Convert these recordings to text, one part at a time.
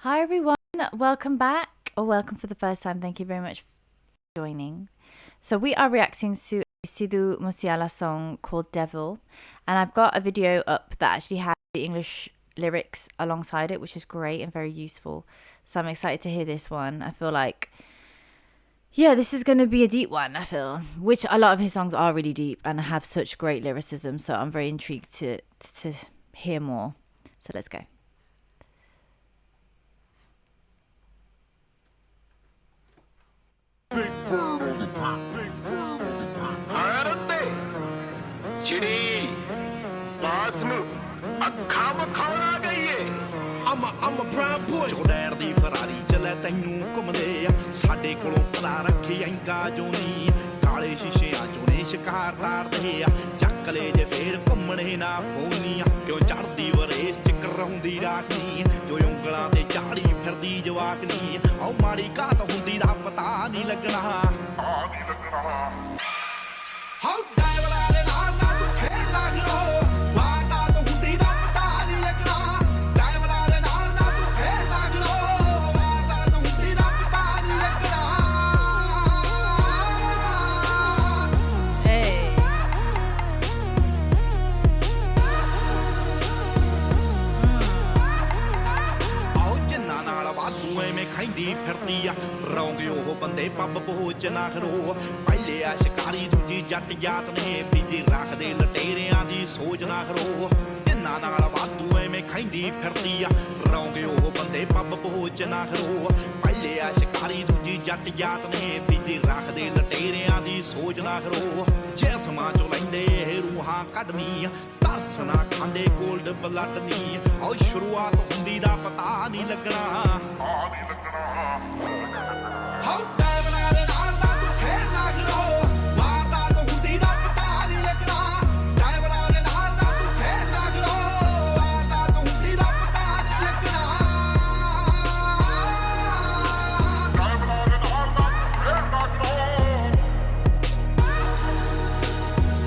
Hi everyone, welcome back or welcome for the first time. Thank you very much for joining. So we are reacting to a Sidhu Musiala song called Devil, and I've got a video up that actually has the English lyrics alongside it, which is great and very useful. So I'm excited to hear this one. I feel like this is going to be a deep one, I feel, which a lot of his songs are really deep and have such great lyricism, so I'm very intrigued to hear more. So let's go. ਚਿੜੀ ਬਾਸ ਨੂੰ ਅੱਖਾਂ ਵਿਖਾਉਣਾ ਗਈਏ I'm a prime boy ਚੋੜੈਰ the Ferrari ਚੱਲੇ ਤੈਨੂੰ ਘੁੰਮਦੇ ਆ ਸਾਡੇ ਕੋਲੋਂ ਪਤਾ ਰੱਖੀ ਐਂਗਾ ਜੋ ਨੀ ਕਾਲੇ ਸ਼ੀਸ਼ਿਆਂ ਚੋਂ ਨੇ ਸ਼ਿਕਾਰ ਤਾਰਦੇ ਆ ਚੱਕ ਲੈ ਜੇ ਫੇਰ ਘੁੰਮਣੇ ਨਾ ਫੋਨੀਆਂ ਕਿਉਂ ਚੜਦੀ ਵਰੇਸ ਚ ਕਰਾਉਂਦੀ ਰਾਖਨੀ ਜੋ ਉਂਗਲਾਂ ਤੇ ਝਾੜੀ ਫਿਰਦੀ ਜਵਾਕਨੀ ਆਉ ਮਾੜੀ ਘਾਟ ਹੁੰਦੀ ਦਾ ਪਤਾ ਨਹੀਂ ਲੱਗਣਾ ਹਾਉ ਡਾਇਵਲਾ ਦੇ ਨਾਲ ਨਾ ਤੂੰ ਖੇਡਣਾ ਗਿਰੋ ਖਾਂਦੀ ਫਿਰਦੀ ਆ ਰੌਂਗੇ ਉਹ ਬੰਦੇ ਪੱਬ ਪਹੁੰਚ ਨਾ ਖਰੋ ਪਹਿਲੇ ਆ ਸ਼ਿਕਾਰੀ ਦੂਜੀ ਜੱਟ ਜਾਤ ਨੇ ਤੀਜੀ ਰੱਖਦੇ ਲਟੇਰਿਆਂ ਦੀ ਸੋਚ ਨਾ ਖਰੋ ਜਿੰਨਾ ਨਾਲ ਵਾਧੂ ਐਵੇਂ ਖਾਂਦੀ ਫਿਰਦੀ ਆ ਰੌਂਗੇ ਉਹ ਬੰਦੇ ਪੱਬ ਪਹੁੰਚ ਨਾ ਖਰੋ ਪਹਿਲੇ ਆ ਸ਼ਿਕਾਰੀ ਦੂਜੀ ਜੱਟ ਜਾਤ ਨੇ ਤੀਜੀ ਰੱਖਦੇ ਲਟੇਰਿਆਂ ਦੀ ਸੋਚ ਨਾ ਖਰੋ ਜਿਸਮਾਂ ਚੋਂ ਲੈਂਦੇ ਰੂਹਾਂ ਕੱਢਣੀ ਤਰਸ ਨਾ ਖਾਂਦੇ ਕੋਲਡ ਬਲੱਡ ਨੀ ਉਹ ਸ਼ੁਰੂਆਤ ਹੁੰਦੀ ਦਾ ਪਤਾ ਨਹੀਂ ਲੱਗਣਾ ਹਾਉ ਡਾਇਵਲਾ ਦੇ ਨਾਲ ਨਾ ਤੂੰ ਖੇਡਣਾ ਗਿਰੋ ਵਾਰਦਾ ਤੋਂ ਹੁੰਦੀ ਦਾ ਪਤਾ ਨਹੀਂ ਲੱਗਣਾ ਡਾਇਵਲਾ ਦੇ ਨਾਲ ਨਾ ਤੂੰ ਖੇਡਣਾ ਗਿਰੋ ਵਾਰਦਾ ਤੋਂ ਹੁੰਦੀ ਦਾ ਪਤਾ ਨਹੀਂ ਲੱਗਣਾ ਡਾਇਵਲਾ ਦੇ ਨਾਲ ਨਾ ਖੇਡਣਾ ਗਿਰੋ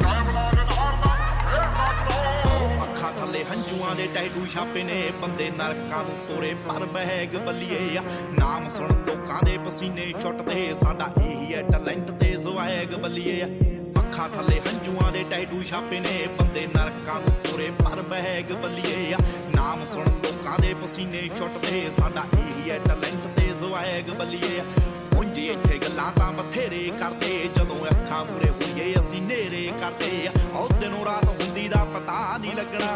ਡਾਇਵਲਾ ਦੇ ਨਾਲ ਨਾ ਖੇਡਣਾ ਗਿਰੋ ਅੱਖਾਂ ਥੱਲੇ ਹੰਝੂਆਂ ਦੇ ਟੈਟੂ ਛਾਪੇ ਨੇ ਬੰਦੇ ਨਰਕਾਂ ਨੂੰ ਤੋਰੇ ਪਰ ਬਹਿਗ ਬੱਲੀਏ ਆ ਨਾਮ ਸੁਣ ਲੋਕਾਂ ਦੇ ਪਸੀਨੇ ਛੁੱਟਦੇ ਸਾਡਾ ਇਹੀ ਹੈ ਟੈਲੈਂਟ ਤੇ ਸਵੈਗ ਬੱਲੀਏ ਅੱਖਾਂ ਥੱਲੇ ਹੰਝੂਆਂ ਦੇ ਟੈਟੂ ਛਾਪੇ ਨੇ ਬੰਦੇ ਨਰਕਾਂ ਨੂੰ ਤੋਰੇ ਪਰ ਬਹਿਗ ਬੱਲੀਏ ਨਾਮ ਸੁਣ ਲੋਕਾਂ ਦੇ ਪਸੀਨੇ ਛੁੱਟਦੇ ਸਾਡਾ ਇਹੀ ਹੈ ਟੈਲੈਂਟ ਤੇ ਸਵੈਗ ਬੱਲੀਏ ਉਂਝ ਇੱਥੇ ਗੱਲਾਂ ਤਾਂ ਬਥੇਰੇ ਕਰਦੇ ਜਦੋਂ ਅੱਖਾਂ ਮੂਰੇ ਹੋਈਏ ਅਸੀਂ ਨੇਰੇ ਕਰਦੇ ਉਹ ਦਿਨੋਂ ਰਾਤ ਹੁੰਦੀ ਦਾ ਪਤਾ ਨਹੀਂ ਲੱਗਣਾ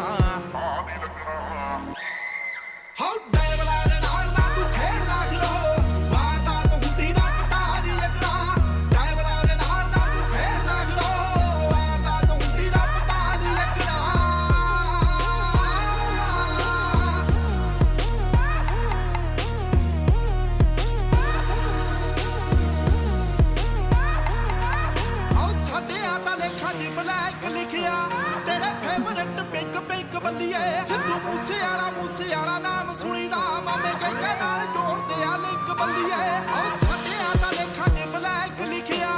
ਹਾਉ ਡਾਇਵਲਾ ਦੇ ਨਾਲ ਨਾ ਤੂੰ ਖੇਡਣਾ ਗਿਰੋ ਵਾਰਦਾ ਤੋਂ ਹੁੰਦੀ ਦਾ ਪਤਾ ਨਹੀਂ ਲੱਗਣਾ ਡਾਇਵਲਾ ਦੇ ਨਾਲ ਨਾ ਤੂੰ ਖੇਡਣਾ ਗਿਰੋ ਵਾਰਦਾ ਤੋਂ ਹੁੰਦੀ ਦਾ ਪਤਾ ਨਹੀਂ ਲੱਗਣਾ ਆਉ ਸਾਡੇ ਆਤਾ ਲੇਖਾਂ 'ਚ ਬਲੈਕ ਲਿਖਿਆ ਤੇਰੇ ਫੇਵਰਟ ਪਿੰਕ ਪਿੰਕ ਬੱਲੀਏ ਸਿੱਧੂ ਮੂਸੇ ਵਾਲਾ ਨਾਮ ਸੁਣੀਦਾ ਮਾਮੇ ਕਹਿੰਦੇ ਨਾਲ ਜੋੜਦੇ ਆ ਲਿੰਕ ਬੱਲੀਏ ਆਉ ਸਾਡੇ ਆਤਾ ਲੇਖਾਂ 'ਚ ਬਲੈਕ ਲਿਖਿਆ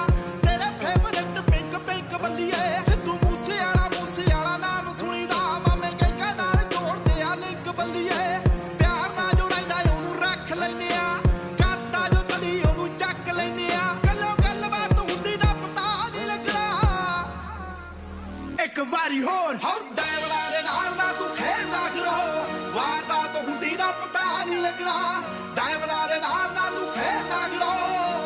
ਤੇਰੇ ਫੇਵਰਟ ਪਿੰਕ ਪਿੰਕ ਬੱਲੀਏ ਸਿੱਧੂ ਮੂਸੇ ਵਾਲਾ ਨਾਮ ਸੁਣੀਦਾ ਮਾਮੇ ਕਹਿੰਦੇ ਨਾਲ ਜੋੜਦੇ ਆ ਲਿੰਕ ਬੱਲੀਏ ਪਿਆਰ ਨਾਲ ਜੋ ਰਹਿੰਦਾ ਉਹਨੂੰ ਰੱਖ ਲੈਨੇ ਆ ਕਰਦਾ ਜੋ ਕਦੀ ਉਹਨੂੰ ਚੱਕ ਲੈਨੇ ਆ ਗੱਲਬਾਤ ਹੁੰਦੀ ਦਾ ਪਤਾ ਨਹੀਂ ਲੱਗਣਾ ਇੱਕ ਵਾਰੀ ਹੋਰ ਹਾਉ ਡਾਇਵਲਾ ਦੇ ਨਾਲ ਨਾ ਤੂੰ ਖੇਡਣਾ ਗਿਰੋ ਵਾਰਦਾ ਤੋਂ ਹੁੰਦੀ ਦਾ ਪਤਾ ਨਹੀਂ ਲੱਗਣਾ ਡਾਇਵਲਾ ਦੇ ਨਾਲ ਨਾ ਤੂੰ ਖੇਡਣਾ ਗਿਰੋ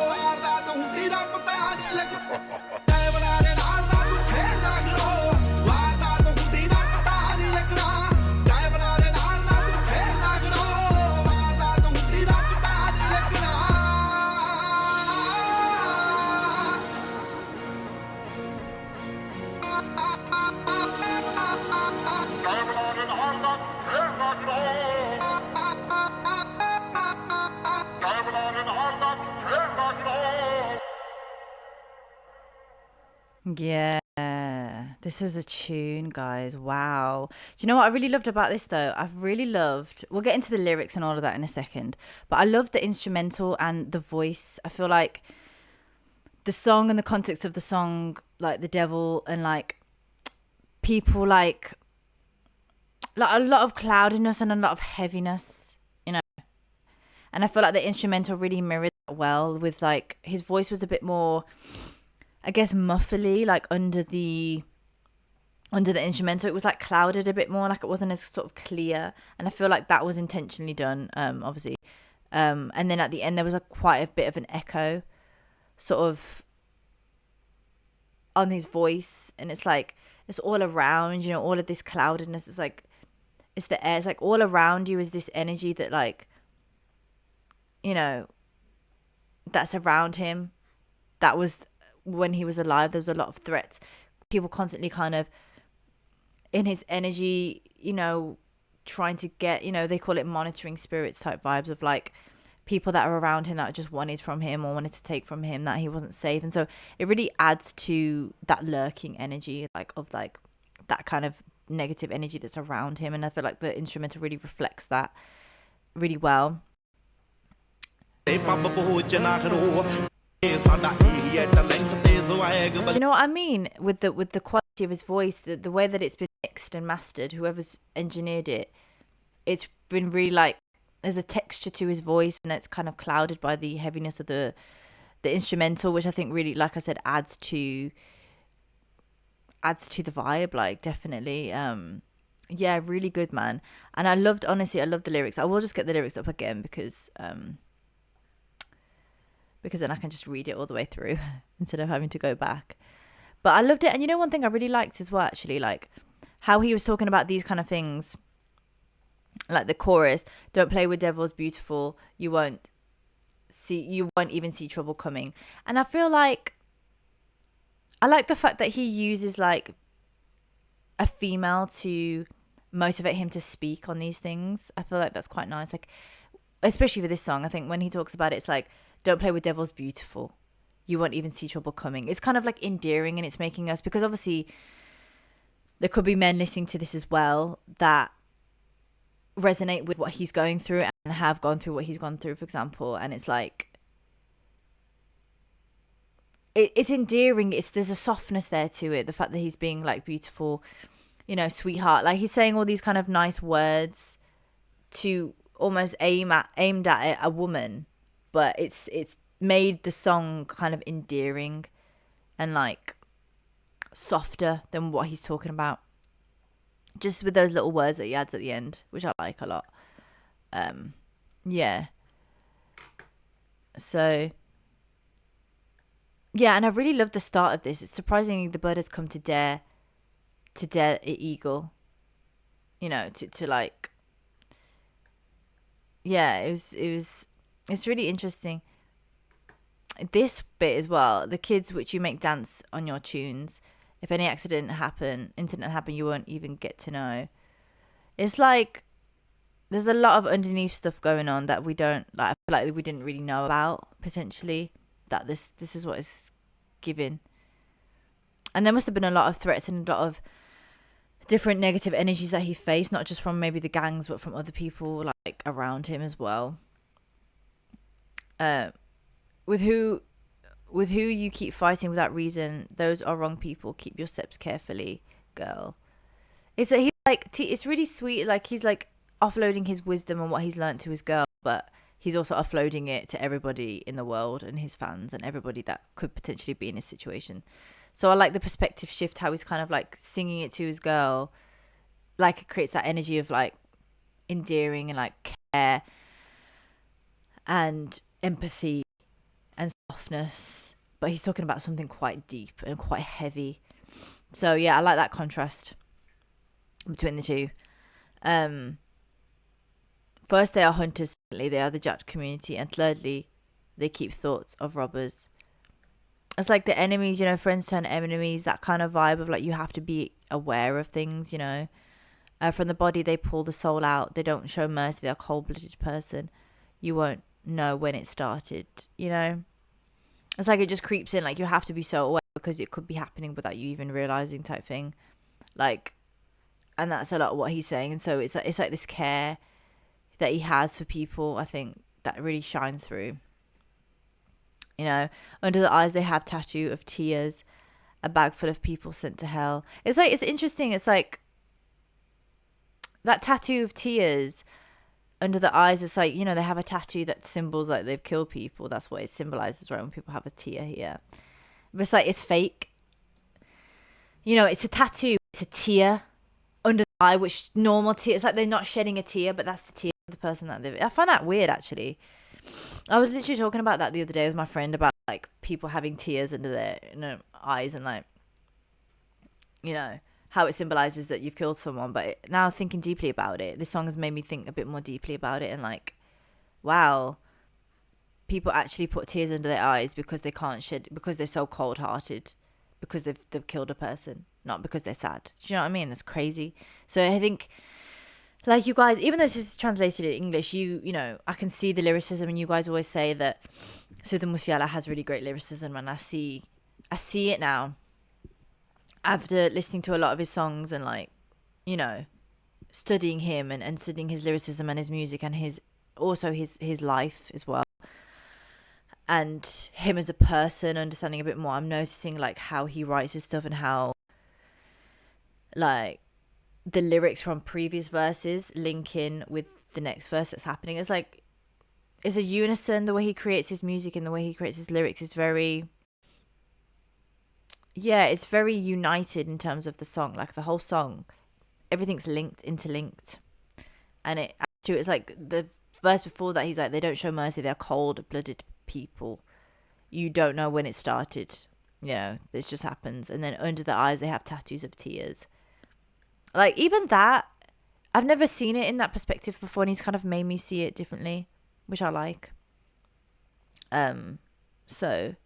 ਵਾਰਦਾ ਤੋਂ ਹੁੰਦੀ ਦਾ ਪਤਾ ਨਹੀਂ ਲੱਗਣਾ ਡਾਇਵਲਾ ਦੇ ਨਾਲ ਨਾ ਤੂੰ ਖੇਡਣਾ ਗਿਰੋ ਵਾਰਦਾ ਤੋਂ ਹੁੰਦੀ ਦਾ ਪਤਾ ਨਹੀਂ ਲੱਗਣਾ ਡਾਇਵਲਾ ਦੇ ਨਾਲ ਨਾ ਤੂੰ ਖੇਡਣਾ ਗਿਰੋ ਵਾਰਦਾ ਤੋਂ ਹੁੰਦੀ ਦਾ ਪਤਾ ਨਹੀਂ ਲੱਗਣਾ ਡਾਇਵਲਾ ਦੇ ਨਾਲ ਨਾ ਖੇਡਣਾ ਗਿਰੋ ਡਾਇਵਲਾ ਦੇ ਨਾਲ ਨਾ ਖੇਡਣਾ ਗਿਰੋ Yeah, this was a tune, guys. Wow. Do you know what I really loved about this, though? I've really loved... We'll get into the lyrics and all of that in a second. But I loved the instrumental and the voice. I feel like the song and the context of the song, like the devil and, like, people, like a lot of cloudiness and a lot of heaviness, you know. And I feel like the instrumental really mirrored that well, with like his voice was a bit more, I guess, muffly, like under the instrumental. It was like clouded a bit more, like it wasn't as sort of clear. And I feel like that was intentionally done, obviously. And then at the end there was quite a bit of an echo sort of on his voice, and it's like it's all around, all of this cloudedness. It's like it's the air. It's like all around you is this energy that, like, that's around him. That was when he was alive. There was a lot of threats. People constantly kind of in his energy, trying to get, they call it monitoring spirits type vibes of like people that are around him that just wanted from him or wanted to take from him, that he wasn't safe. And so it really adds to that lurking energy, like of like that kind of negative energy that's around him. And I feel like the instrumental really reflects that really well. You know what I mean with the quality of his voice, the way that it's been mixed and mastered, whoever's engineered it, it's been really like there's a texture to his voice, and it's kind of clouded by the heaviness of the instrumental, which I think really, like I said, adds to the vibe, like definitely. Yeah, really good, man. And I loved the lyrics. I will just get the lyrics up again because then I can just read it all the way through instead of having to go back. But I loved it. And one thing I really liked as well, actually, like how he was talking about these kind of things, like the chorus, don't play with devils, beautiful, you won't even see trouble coming. And I feel like I like the fact that he uses like a female to motivate him to speak on these things. I feel like that's quite nice, like especially for this song. I think when he talks about it, it's like, don't play with devils, beautiful, you won't even see trouble coming. It's kind of like endearing, and it's making us, because obviously there could be men listening to this as well that resonate with what he's going through and have gone through what he's gone through, for example. And it's like it's endearing. There's a softness there to it, the fact that he's being like beautiful, sweetheart, like he's saying all these kind of nice words to almost aimed at a woman, but it's made the song kind of endearing and like softer than what he's talking about, just with those little words that he adds at the end, which I like a lot. Yeah. So yeah, and I really love the start of this. It's surprisingly the bird has come to dare eagle, to like, yeah, it's really interesting. This bit as well, the kids which you make dance on your tunes, if any incident happen, you won't even get to know. It's like there's a lot of underneath stuff going on that we don't like. I feel like we didn't really know about, potentially, that this is what is given. And there must have been a lot of threats and a lot of different negative energies that he faced, not just from maybe the gangs, but from other people like around him as well. With who you keep fighting without reason, those are wrong people. Keep your steps carefully, girl. It's really sweet. Like he's like offloading his wisdom and what he's learned to his girl, but he's also offloading it to everybody in the world and his fans and everybody that could potentially be in his situation. So I like the perspective shift, how he's kind of like singing it to his girl, like it creates that energy of like endearing and like care and empathy and softness, but he's talking about something quite deep and quite heavy. So yeah, I like that contrast between the two. First, they are hunters. Secondly, they are the Jat community, and thirdly, they keep thoughts of robbers. It's like the enemies, friends turn enemies, that kind of vibe of like you have to be aware of things, from the body they pull the soul out. They don't show mercy. They're a cold-blooded person. You won't know when it started, It's like it just creeps in, like you have to be so aware because it could be happening without you even realizing, type thing. Like, and that's a lot of what he's saying. And so it's like this care that he has for people, I think, that really shines through. Under the eyes they have tattoo of tears, a bag full of people sent to hell. It's like, it's interesting. It's like that tattoo of tears. under the eyes, it's like, you know, they have a tattoo that symbols like they've killed people. That's what it symbolizes, right? When people have a tear here. But it's like, it's fake. You know, it's a tattoo. It's a tear under the eye, which normal tear. It's like they're not shedding a tear, but that's the tear of the person that they. I find that weird, actually. I was literally talking about that the other day with my friend about like people having tears under their, you know, eyes, and like, you know, how it symbolizes that you've killed someone. But now thinking deeply about it, this song has made me think a bit more deeply about it, and like, wow, people actually put tears under their eyes because they can't shed, because they're so cold-hearted, because they've killed a person, not because they're sad. Do you know what I mean? That's crazy. So I think, like, you guys, even though this is translated in English, you know, I can see the lyricism, and you guys always say that Sidhu Musiala has really great lyricism, and I see it now after listening to a lot of his songs, and like, you know, studying him and studying his lyricism and his music and his life as well, and him as a person, understanding a bit more. I'm noticing like how he writes his stuff, and how like the lyrics from previous verses link in with the next verse that's happening. It's like, it's a unison. The way he creates his music and the way he creates his lyrics is very, yeah, it's very united in terms of the song. Like the whole song, everything's interlinked, and it's like the verse before that, he's like, they don't show mercy, they're cold-blooded people. You don't know when it started. You know, this just happens. And then under the eyes, they have tattoos of tears. Like, even that, I've never seen it in that perspective before, and he's kind of made me see it differently, which I like. So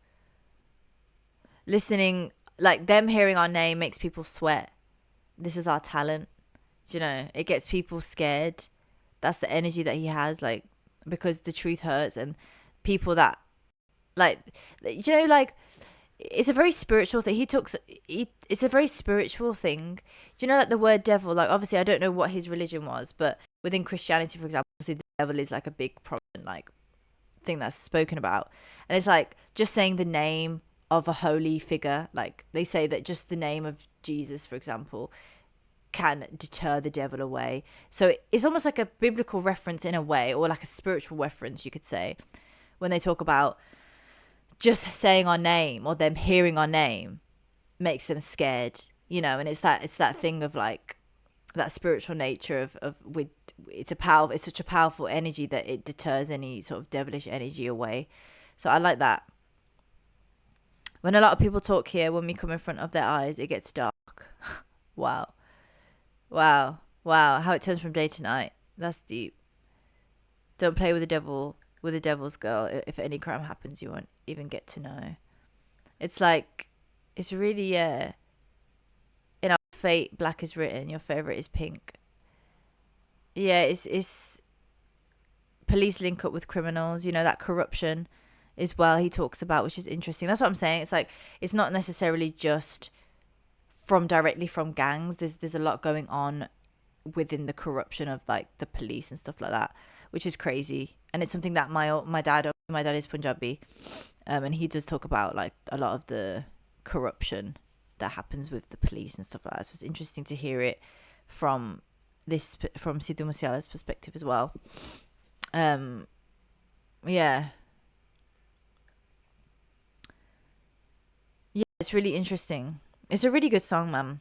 listening, like them hearing our name makes people sweat. This is our talent. You know, it gets people scared. That's the energy that he has, like, because the truth hurts, and people that, like, you know, like, it's a very spiritual thing. It's a very spiritual thing. Do you know, like, the word devil, like, obviously I don't know what his religion was, but within Christianity, for example, obviously the devil is like a big prominent, like, thing that's spoken about. And it's like, just saying the name of a holy figure, like they say that just the name of Jesus, for example, can deter the devil away. So it's almost like a biblical reference in a way, or like a spiritual reference, you could say, when they talk about just saying our name, or them hearing our name makes them scared, you know. And it's that thing of like that spiritual nature of with, it's such a powerful energy that it deters any sort of devilish energy away. So I like that. When a lot of people talk here, when we come in front of their eyes, it gets dark. Wow. How it turns from day to night. That's deep. Don't play with the devil's girl. If any crime happens, you won't even get to know. It's like, it's really, in our fate, black is written, your favorite is pink. Yeah, it's police link up with criminals, you know, that corruption as well he talks about, which is interesting. That's what I'm saying. It's like, it's not necessarily just directly from gangs. There's a lot going on within the corruption of like the police and stuff like that, which is crazy. And it's something that my dad is Punjabi, and he does talk about like a lot of the corruption that happens with the police and stuff like that. So it's interesting to hear it from Sidhu Musiala's perspective as well. Yeah, it's really interesting. It's a really good song, man.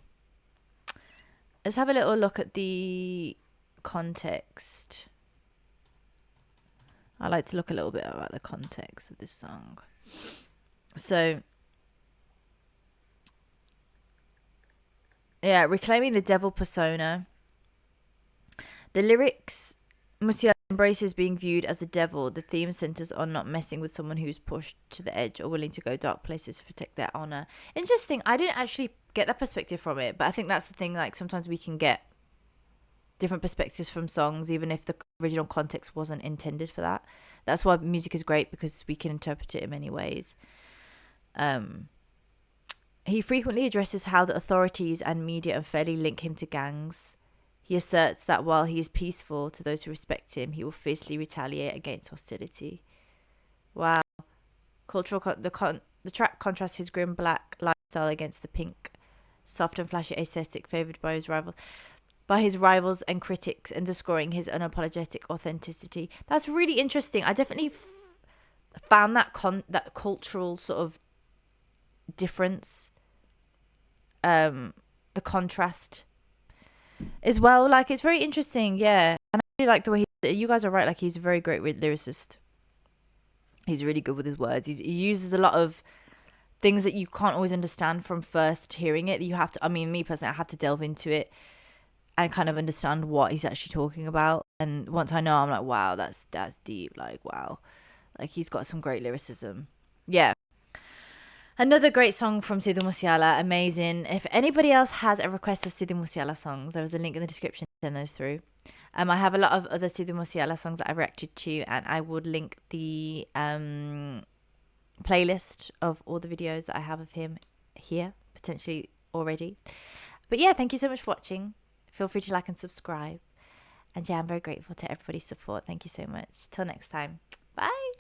Let's have a little look at the context. I like to look a little bit about the context of this song. So, yeah, reclaiming the devil persona. The lyrics, Musiala embraces being viewed as the devil. The theme centers on not messing with someone who's pushed to the edge or willing to go dark places to protect their honor. Interesting. I didn't actually get that perspective from it, but I think that's the thing. Like, sometimes we can get different perspectives from songs, even if the original context wasn't intended for that. That's why music is great, because we can interpret it in many ways. He frequently addresses how the authorities and media unfairly link him to gangs. He asserts that while he is peaceful to those who respect him, he will fiercely retaliate against hostility. Wow. The track contrasts his grim black lifestyle against the pink, soft and flashy aesthetic favoured by his rivals. by his rivals and critics, underscoring his unapologetic authenticity. That's really interesting. I definitely found that that cultural sort of difference, the contrast as well. Like, it's very interesting, yeah. And I really like the way you guys are right. Like, he's a very great lyricist. He's really good with his words. He uses a lot of things that you can't always understand from first hearing it. You have to. I mean, me personally, I have to delve into it and kind of understand what he's actually talking about. And once I know, I'm like, wow, that's deep. Like, wow, like he's got some great lyricism. Yeah. Another great song from Sidhu Musiala, amazing. If anybody else has a request of Sidhu Musiala songs, there is a link in the description. Send those through. I have a lot of other Sidhu Musiala songs that I reacted to, and I would link the playlist of all the videos that I have of him here, potentially already. But yeah, thank you so much for watching. Feel free to like and subscribe. And yeah, I'm very grateful to everybody's support. Thank you so much. Till next time. Bye.